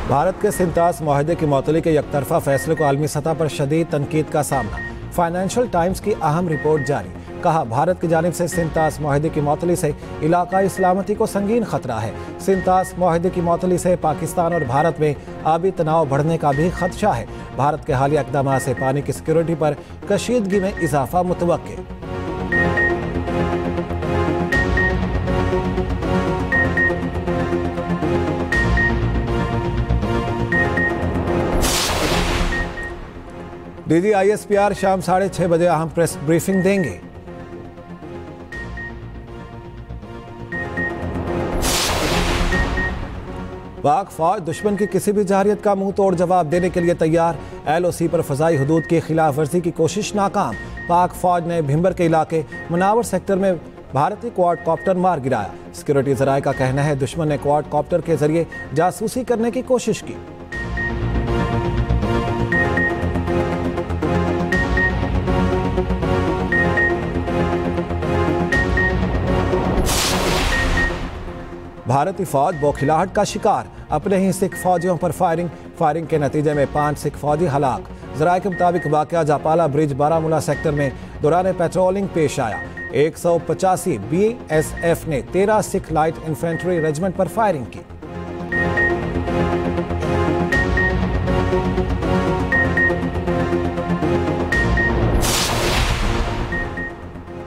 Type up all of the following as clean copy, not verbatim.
भारत के सिंतास माहदे की मअतली के यकतरफा फैसले को आलमी सतह पर शदीद तनकीद का सामना। फाइनेंशियल टाइम्स की अहम रिपोर्ट जारी। कहा, भारत की जानिब से सिंतास माहदे की मअतली से इलाकाई सलामती को संगीन खतरा है। सिंतास माहदे की मअतली से पाकिस्तान और भारत में आबी तनाव बढ़ने का भी खदशा है। भारत के हालिया इक़दाम से पानी की सिक्योरिटी पर कशीदगी में इजाफा मुतवक्किल। DGISPR शाम 6:30 बजे अहम प्रेस ब्रीफिंग देंगे। पाक फौज दुश्मन की किसी भी जारियत का मुंह तोड़ जवाब देने के लिए तैयार। LOC पर फजाई हुदूद की खिलाफ वर्जी की कोशिश नाकाम। पाक फौज ने भिंबर के इलाके मुनावर सेक्टर में भारतीय क्वाडकॉप्टर मार गिराया। सिक्योरिटी जराये का कहना है दुश्मन ने क्वाडकॉप्टर के जरिए जासूसी करने की कोशिश की। भारतीय फौज बौखिलाहट का शिकार। अपने ही सिख फौजियों पर फायरिंग के नतीजे में 5 सिख फौजी हलाक। जराये के मुताबिक वाकया जापाला ब्रिज बारामूला सेक्टर में दौरान पेट्रोलिंग पेश आया। 185 BSF ने 13 सिख लाइट इन्फेंट्री रेजिमेंट पर फायरिंग की।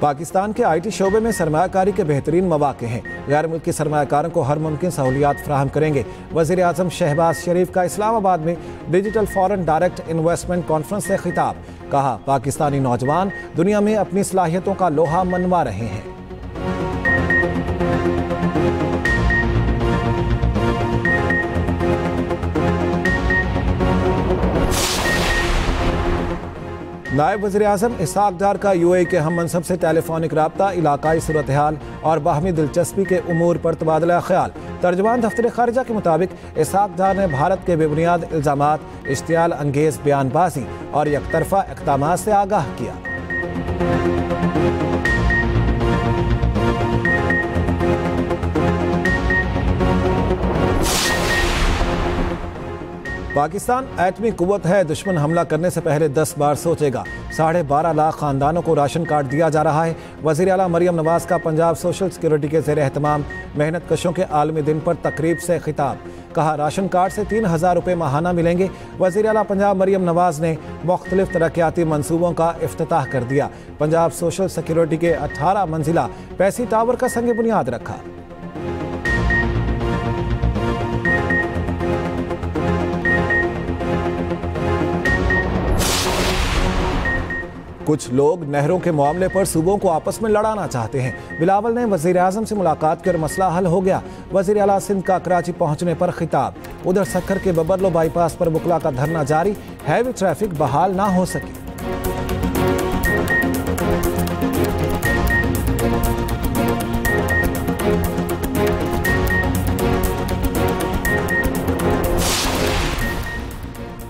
पाकिस्तान के IT शोबे में सरमायाकारी के बेहतरीन मौके हैं। गैर मुल्की सरमायाकारों को हर मुमकिन सहूलियात फराहम करेंगे। वज़ीर आज़म शहबाज शरीफ का इस्लामाबाद में digital foreign direct investment conference से खिताब। कहा, पाकिस्तानी नौजवान दुनिया में अपनी सलाहियतों का लोहा मनवा रहे हैं। नायब वज़ीर आज़म इसहाक डार का UAE के हम मनसब से टेलीफोनिक राब्ता, इलाकाई सूरत हाल और बाहमी दिलचस्पी के उमूर पर तबादला ख्याल। तर्जुमान दफ्तर खारिजा के मुताबिक इसहाक डार ने भारत के बेबुनियाद इल्ज़ामात, इश्तियाल अंगेज बयानबाजी और यकतरफा इक़दामात से आगाह किया। पाकिस्तान एटमी कुव्वत है, दुश्मन हमला करने से पहले 10 बार सोचेगा। 12.5 लाख खानदानों को राशन कार्ड दिया जा रहा है। वज़ीर आला मरियम नवाज का पंजाब सोशल सिक्योरिटी के ज़ेर एहतमाम मेहनत कशों के आलमी दिन पर तकरीब से खिताब। कहा, राशन कार्ड से 3000 रुपये माहाना मिलेंगे। वज़ीर आला पंजाब मरियम नवाज ने मुख्तलिफ तरक्याती मनसूबों का इफ्तिताह कर दिया। पंजाब सोशल सिक्योरिटी के 18 मंजिला पैसी टावर का संग बुनियाद रखा। कुछ लोग नहरों के मामले पर सूबों को आपस में लड़ाना चाहते हैं। बिलावल ने वज़ीर आज़म से मुलाकात कर मसला हल हो गया। वज़ीर आला सिंध का कराची पहुंचने पर खिताब। उधर सक्खर के बबरलो बाईपास पर बुकला का धरना जारी। हैवी ट्रैफिक बहाल ना हो सकी।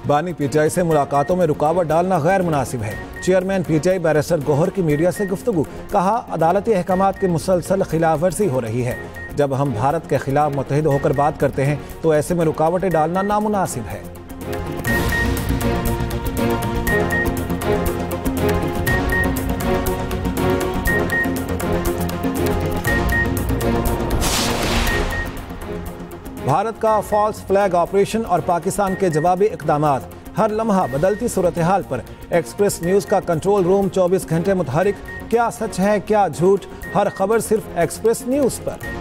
बानी PTI से मुलाकातों में रुकावट डालना गैर मुनासिब है। चेयरमैन PTI बैरिस्टर गौहर की मीडिया से गुफ्तगू। कहा, अदालती अहकामात की मुसलसल खिलाफ वर्जी हो रही है। जब हम भारत के खिलाफ मुत्तहिद होकर बात करते हैं तो ऐसे में रुकावटें डालना नामुनासिब है। भारत का फॉल्स फ्लैग ऑपरेशन और पाकिस्तान के जवाबी इक़दामात। हर लम्हा बदलती सूरत हाल पर एक्सप्रेस न्यूज़ का कंट्रोल रूम 24 घंटे मुतहरिक। क्या सच है क्या झूठ, हर खबर सिर्फ एक्सप्रेस न्यूज़ पर।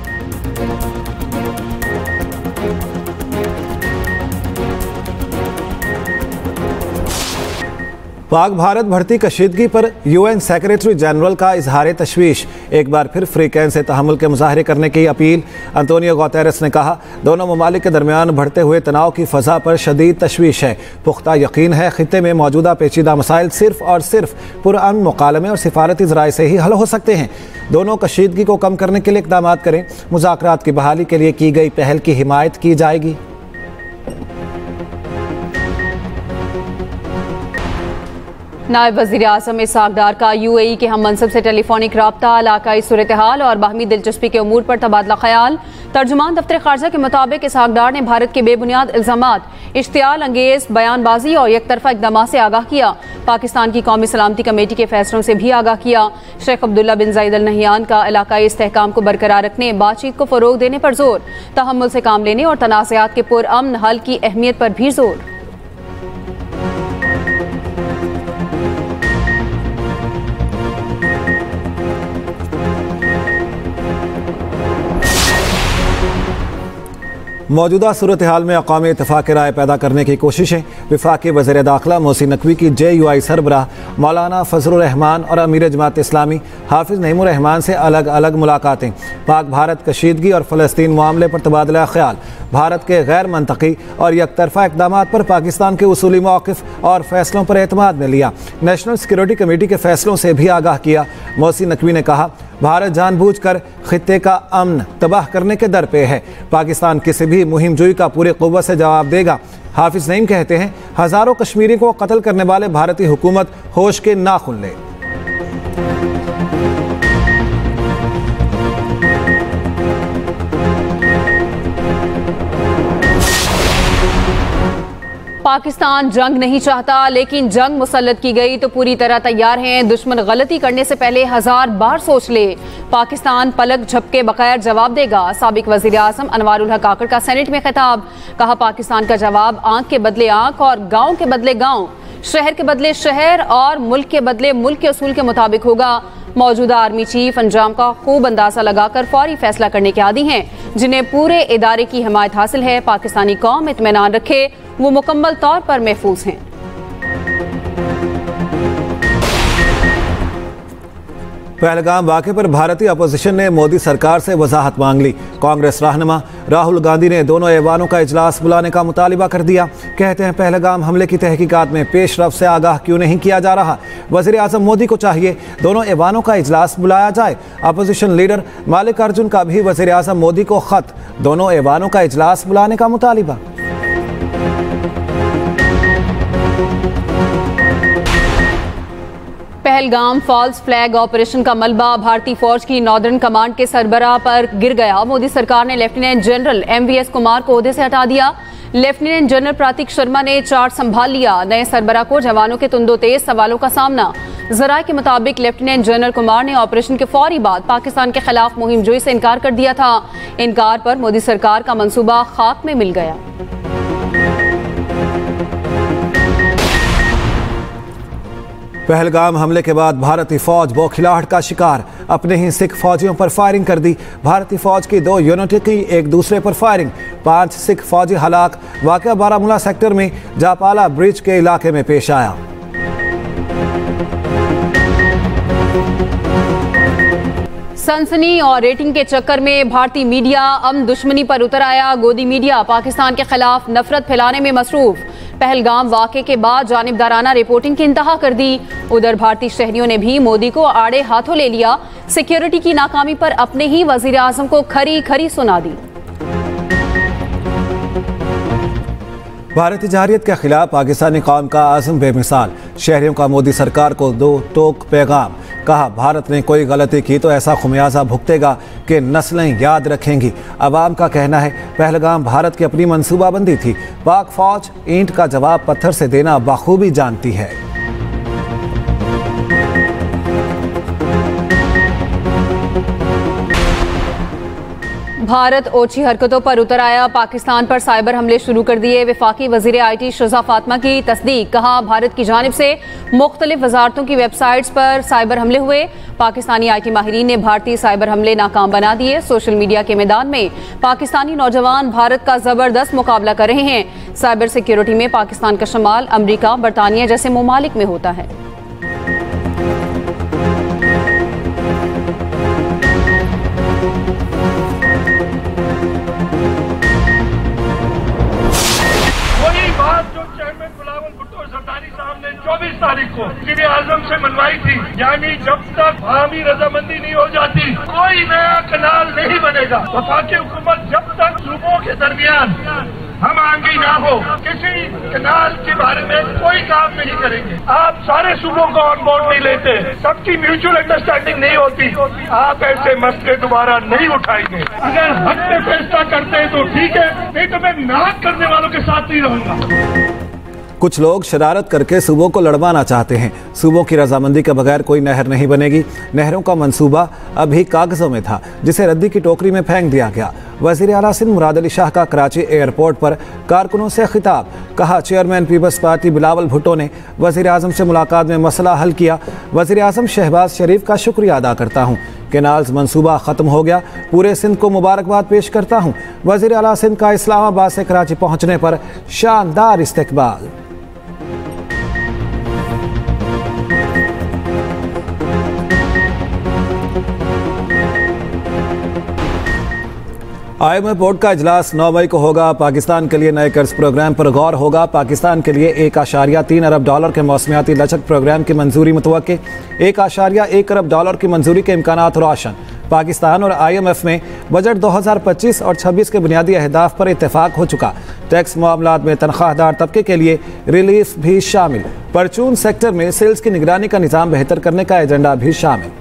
पाक भारत भर्ती कशीदगी पर UN सेक्रेटरी जनरल का इजहार तशवीश। एक बार फिर फ्रीकैन से तहम्मुल के मुजाहरे करने की अपील। अंतोनियो गुतेरेस ने कहा, दोनों ममालिक के दरमियान बढ़ते हुए तनाव की फ़ज़ा पर शदीद तशवीश है। पुख्ता यकीन है खित्ते में मौजूदा पेचीदा मसाइल सिर्फ और सिर्फ पुरअमन मुकालमे और सिफारती ज़राए से ही हल हो सकते हैं। दोनों कशीदगी को कम करने के लिए इक़दाम करें। मुज़ाकरात की बहाली के लिए की गई पहल की हिमायत की जाएगी। नायब वज़ीर आज़म इसहाक डार का UAE के हम मनसब से टेलीफोनिक राब्ता, इलाकाई सूरत हाल और बाहमी दिलचस्पी के उमूर पर तबादला ख्याल। तर्जुमान दफ्तर खारजा के मुताबिक इसहाक डार ने भारत के बेबुनियाद इल्जामात, इश्तियाल अंगेज बयानबाजी और एकतरफा इक़दाम से आगाह किया। पाकिस्तान की कौमी सलामती कमेटी के फैसलों से भी आगाह किया। शेख अब्दुल्ला बिन ज़ायद अल नहयान का इलाकाई इस्तेहकाम को बरकरार रखने, बातचीत को फ़रोग देने पर जोर, तहम्मुल से काम लेने और तनाज़ात के पुरअमन हल की अहमियत पर भी जोर। मौजूदा सूरत हाल में अक़वामी इत्तफ़ाक़ राय पैदा करने की कोशिशें। वफ़ाक़ी वज़ीर दाखिला मोहसिन नकवी की JUI सरबराह मौलाना फजलुर रहमान और अमीर जमात इस्लामी हाफिज़ नईमुर रहमान से अलग अलग मुलाकातें। पाक भारत कशीदगी और फ़लस्तीन मामले पर तबादला ख्याल। भारत के गैर मंतकी और यकतरफा इक़दाम पर पाकिस्तान के उसूली मौक़िफ़ और फैसलों पर एतमाद ने लिया। नेशनल सिक्योरिटी कमेटी के फैसलों से भी आगाह किया। मोहसिन नकवी ने कहा, भारत जानबूझकर खित्ते का अमन तबाह करने के दर पे है। पाकिस्तान किसी भी मुहिम जोई का पूरी क़ुव्वत से जवाब देगा। हाफिज नईम कहते हैं, हज़ारों कश्मीरी को कत्ल करने वाले भारतीय हुकूमत होश के नाखुन ले। पाकिस्तान जंग नहीं चाहता, लेकिन जंग मुसल्लत की गई तो पूरी तरह तैयार हैं। दुश्मन गलती करने से पहले 1000 बार सोच ले। पाकिस्तान पलक झपके बगैर जवाब देगा। साबिक वज़ीर आज़म अनवारुल हक काकड़ का सेनेट में खिताब। कहा, पाकिस्तान का जवाब आंख के बदले आंख और गांव के बदले गांव, शहर के बदले शहर और मुल्क के बदले मुल्क के उसूल के मुताबिक होगा। मौजूदा आर्मी चीफ अंजाम का खूब अंदाजा लगाकर फौरी फैसला करने के आदी हैं, जिन्हें पूरे इदारे की हिमायत हासिल है। पाकिस्तानी कौम इत्मीनान रखे, वो मुकम्मल तौर पर महफूज हैं। पहलगाम वाक़े पर भारतीय अपोजिशन ने मोदी सरकार से वजाहत मांग ली। कांग्रेस रहनुमा राहुल गांधी ने दोनों ऐवानों का इजलास बुलाने का मुतालिबा कर दिया। कहते हैं, पहलगाम हमले की तहकीकात में पेशरफ से आगाह क्यों नहीं किया जा रहा। वज़ीर आज़म मोदी को चाहिए दोनों ऐवानों का इजलास बुलाया जाए। अपोजिशन लीडर मल्लिकार्जुन का भी वज़ीर आज़म मोदी को ख़त, दोनों ऐवानों का इजलास बुलाने का मुतालिबा। पहलगाम फॉल्स फ्लैग ऑपरेशन का मलबा भारतीय फौज की नॉर्दर्न कमांड के सरबराह पर गिर गया। मोदी सरकार ने लेफ्टिनेंट जनरल MVS कुमार को ओहदे से हटा दिया। लेफ्टिनेंट जनरल प्रतीक शर्मा ने चार्ज संभाल लिया। नए सरबराह को जवानों के तुंदो तेज सवालों का सामना। जराये के मुताबिक लेफ्टिनेंट जनरल कुमार ने ऑपरेशन के फौरी बाद पाकिस्तान के खिलाफ मुहिम जोई से इनकार कर दिया था। इनकार पर मोदी सरकार का मंसूबा खाक में मिल गया। पहलगाम हमले के बाद भारतीय फौज बौखिलाहट का शिकार। अपने ही सिख फौजियों पर फायरिंग कर दी। भारतीय फौज की 2 यूनिट की एक दूसरे पर फायरिंग। 5 सिख फौजी हलाक। वाक़या बारामूला सेक्टर में जापाला ब्रिज के इलाके में पेश आया। सनसनी और रेटिंग के चक्कर में भारतीय मीडिया अमन दुश्मनी पर उतर आया। गोदी मीडिया पाकिस्तान के खिलाफ नफरत फैलाने में मसरूफ। पहलगाम वाक़े के बाद जानिबदाराना रिपोर्टिंग की इंतहा कर दी। उधर भारतीय शहरियों ने भी मोदी को आड़े हाथों ले लिया। सिक्योरिटी की नाकामी पर अपने ही वज़ीर आज़म को खरी खरी सुना दी। भारतीय जहरियत के खिलाफ पाकिस्तानी कौम का आज़म बेमिसाल। शहरियों का मोदी सरकार को 2 टोक पैगाम। कहा, भारत ने कोई गलती की तो ऐसा खुमियाजा भुगतेगा कि नस्लें याद रखेंगी। अवाम का कहना है, पहलगाम भारत की अपनी मनसूबाबंदी थी। पाक फौज ईंट का जवाब पत्थर से देना बखूबी जानती है। भारत ओछी हरकतों पर उतर आया। पाकिस्तान पर साइबर हमले शुरू कर दिए। वफाकी वजीर IT शुजा फातिमा की तस्दीक। कहा, भारत की जानिब से मुख्तलिफ वजारतों की वेबसाइट्स पर साइबर हमले हुए। पाकिस्तानी IT माहिरीन ने भारतीय साइबर हमले नाकाम बना दिए। सोशल मीडिया के मैदान में पाकिस्तानी नौजवान भारत का जबरदस्त मुकाबला कर रहे हैं। साइबर सिक्योरिटी में पाकिस्तान का शुमाल अमरीका, बरतानिया जैसे ममालिक में होता है। साहब ने 24 तारीख को वज़ीर आज़म से मनवाई थी, यानी जब तक हामी रजामंदी नहीं हो जाती कोई नया कनाल नहीं बनेगा। वफाकी हुकूमत जब तक सूबों के दरमियान हम आगे ना हो किसी कैनाल के बारे में कोई काम नहीं करेंगे। आप सारे सूबों को ऑन बोर्ड नहीं लेते, सबकी म्यूचुअल अंडरस्टैंडिंग नहीं होती, आप ऐसे मसले दोबारा नहीं उठाएंगे। अगर हक में फैसला करते हैं तो ठीक है, नहीं तो मैं नाक करने वालों के साथ नहीं रहूंगा। कुछ लोग शरारत करके सूबों को लड़वाना चाहते हैं। सूबों की रजामंदी के बगैर कोई नहर नहीं बनेगी। नहरों का मंसूबा अभी कागजों में था, जिसे रद्दी की टोकरी में फेंक दिया गया। वज़ीर आला सिंध मुराद अली शाह का कराची एयरपोर्ट पर कारकुनों से खिताब। कहा, चेयरमैन पीपल्स पार्टी बिलावल भुट्टो ने वज़ीर आज़म से मुलाकात में मसला हल किया। वज़ीर आज़म शहबाज शरीफ का शुक्रिया अदा करता हूँ। कैनाल्स मंसूबा ख़त्म हो गया। पूरे सिंध को मुबारकबाद पेश करता हूँ। वज़ीर आला सिंध का इस्लामाबाद से कराची पहुँचने पर शानदार इस्तकबाल। IMF बोर्ड का इजलास 9 मई को होगा। पाकिस्तान के लिए नए कर्ज प्रोग्राम पर गौर होगा। पाकिस्तान के लिए $1.3 अरब के मौसमियाती लचक प्रोग्राम की मंजूरी मुतवक्के। $1.1 अरब की मंजूरी के इम्कानात रोशन। पाकिस्तान और IMF में बजट 2025 और 26 के बुनियादी अहदाफ पर इत्तेफाक हो चुका। टैक्स मामलात में तनख्वाहदार तबके के लिए रिलीफ भी शामिल। परचून सेक्टर में सेल्स की निगरानी का निज़ाम बेहतर करने का एजेंडा भी शामिल।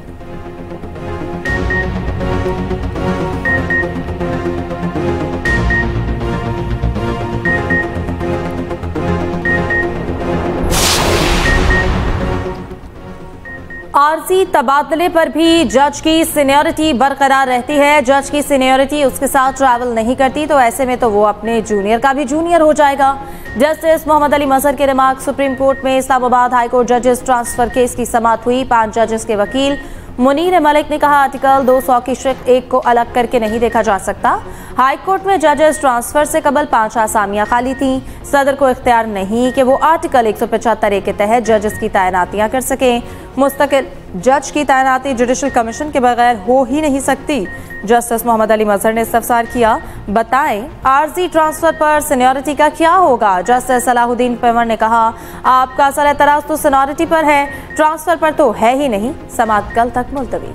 आरजी तबादले पर भी जज की सीनियरिटी बरकरार रहती है। जज की सीनियरिटी उसके साथ ट्रैवल नहीं करती, तो ऐसे में तो वो अपने जूनियर का भी जूनियर हो जाएगा। जस्टिस मोहम्मद अली मजहर के रिमार्क। सुप्रीम कोर्ट में इस्लामाबाद हाई कोर्ट जजेस ट्रांसफर केस की समाअत हुई। 5 जजेस के वकील मुनीर मलिक ने कहा, आर्टिकल 200 की शिक 1 को अलग करके नहीं देखा जा सकता। हाई कोर्ट में जजेस ट्रांसफर से कबल 5 आसामियां खाली थीं। सदर को इख्तियार नहीं कि वो आर्टिकल 175 के तहत जजेस की तैनातियां कर सकें। मुस्तकिल जज की तैनाती जुडिशल कमीशन के बगैर हो ही नहीं सकती। जस्टिस मोहम्मद अली मजहर ने इस्तफसार किया, बताएं आरजी ट्रांसफर पर सीनियरिटी का क्या होगा। जस्टिस सलाहुद्दीन पंवर ने कहा, आपका असल एतराज तो सीनियरिटी पर है, ट्रांसफर पर तो है ही नहीं। समाअत कल तक मुलतवी।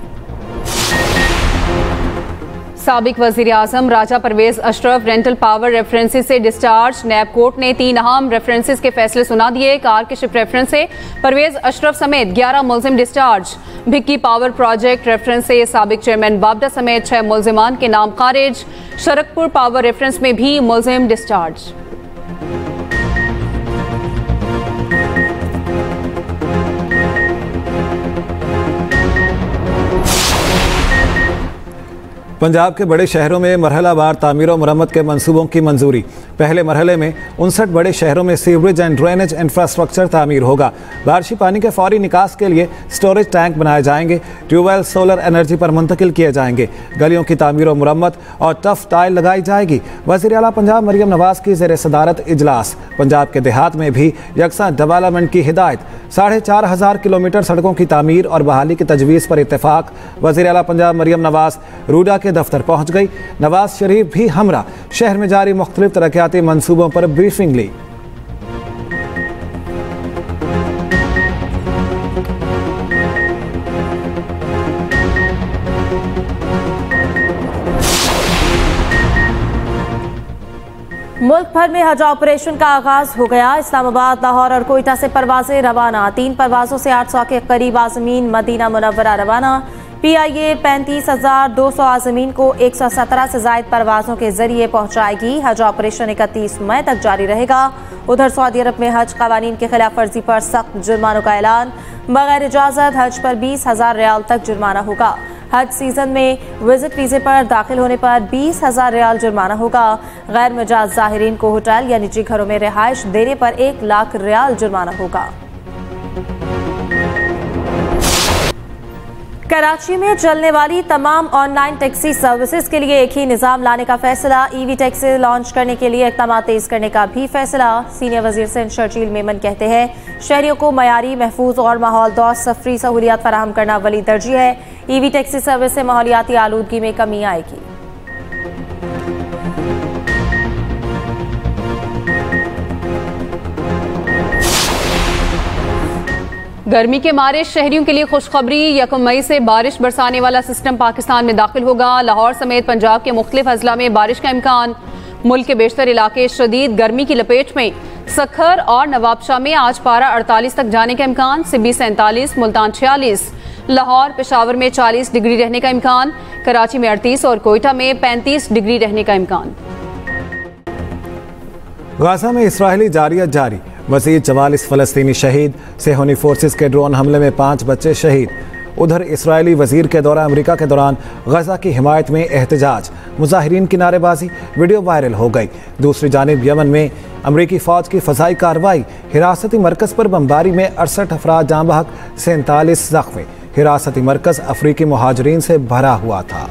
साबिक वज़ीर आज़म Raja Pervez Ashraf rental power references से डिस्चार्ज। नैब कोर्ट ने 3 अहम रेफरेंसेस के फैसले सुना दिए। कार के शिप रेफरेंस से परवेज अशरफ समेत 11 मुलजिम डिस्चार्ज। भिक्की पावर प्रोजेक्ट रेफरेंस से साबिक चेयरमैन बाबडा समेत 6 मुलजिमान के नाम खारिज। शरकपुर पावर रेफरेंस में भी मुलजिम डिस्चार्ज। पंजाब के बड़े शहरों में मरहलावार तामीर और मरम्मत के मंसूबों की मंजूरी। पहले मरहले में 59 बड़े शहरों में सीवरेज एंड ड्रेनेज इंफ्रास्ट्रक्चर तामीर होगा। बारिशी पानी के फौरी निकास के लिए स्टोरेज टैंक बनाए जाएंगे। ट्यूबवेल सोलर एनर्जी पर मुंतकिल किए जाएंगे। गलियों की तामीर और मुरम्मत और टफ टाइल लगाई जाएगी। वज़ीर आला पंजाब मरियम नवाज की ज़ेर सदारत इजलास। पंजाब के देहात में भी यकसा डेवलपमेंट की हिदायत। 4500 किलोमीटर सड़कों की तामीर और बहाली की तजवीज़ पर इत्तेफाक। वज़ीर आला पंजाब मरियम नवाज रूडा के दफ्तर पहुंच गई। नवाज शरीफ भी हमरा शहर में जारी मुख्तलिफ तरक्याती मंसूबों पर ब्रीफिंग ली। मुल्क भर में हज ऑपरेशन का आगाज हो गया। इस्लामाबाद, लाहौर और कोयटा से परवाजें रवाना। 3 परवाजों से 800 के करीब आज़मीन मदीना मुनव्वरा रवाना। PIA 35,200 आज़मीन को 117 से ज़ायद परवाज़ों के जरिए पहुँचाएगी। हज ऑपरेशन 31 मई तक जारी रहेगा। उधर सऊदी अरब में हज कवानीन की खिलाफ वर्जी पर सख्त जुर्मानों का ऐलान। बगैर इजाज़त हज पर 20,000 रियाल तक जुर्माना होगा। हज सीजन में विजिट वीज़े पर दाखिल होने पर 20,000 रियाल जुर्माना होगा। गैर मिजाज ज़ाहिरीन को होटल या निजी घरों में रिहाइश देने पर 1 लाख रियाल जुर्माना होगा। कराची में चलने वाली तमाम ऑनलाइन टैक्सी सर्विसेज के लिए एक ही निज़ाम लाने का फैसला। EV टैक्सी लॉन्च करने के लिए इक़दाम तेज करने का भी फैसला। सीनियर वजीर सिंध शर्जील मेमन कहते हैं, शहरियों को मयारी, महफूज और माहौलदोज सफरी सहूलियात फराहम करना वली तरजीह है। EV टैक्सी सर्विस से माहौलियाती आलूदगी में कमी आएगी। गर्मी के मारे शहरियों के लिए खुशखबरी। 1 मई से बारिश बरसाने वाला सिस्टम पाकिस्तान में दाखिल होगा। लाहौर समेत पंजाब के मुख्तलिफ अजला में बारिश का इम्कान। मुल्क के बेशतर इलाके शदीद गर्मी की लपेट में। सखर और नवाबशाह में आज पारा 48 तक जाने का इम्कान, सिबी 47, मुल्तान 46, लाहौर पेशावर में 40 डिग्री रहने का इम्कान, कराची में 38 और कोयटा में 35 डिग्री रहने का इम्कान। गाजा में इस्राएली जारियत जारी, मज़ीद 44 फ़लस्तीनी शहीद, सेहूनी फोर्सेस के ड्रोन हमले में 5 बच्चे शहीद। उधर इस्राएली वजीर के दौरा अमेरिका के दौरान गजा की हिमायत में एहतजाज, मुजाहिरीन की नारेबाजी, वीडियो वायरल हो गई। दूसरी जानिब यमन में अमरीकी फ़ौज की फ़ज़ाई कार्रवाई, हिरासती मरकज़ पर बमबारी में 68 अफराद जाँ बहक, 47 ज़ख्मी। हिरासती मरकज़ अफ्रीकी मुहाजिरीन से भरा हुआ था।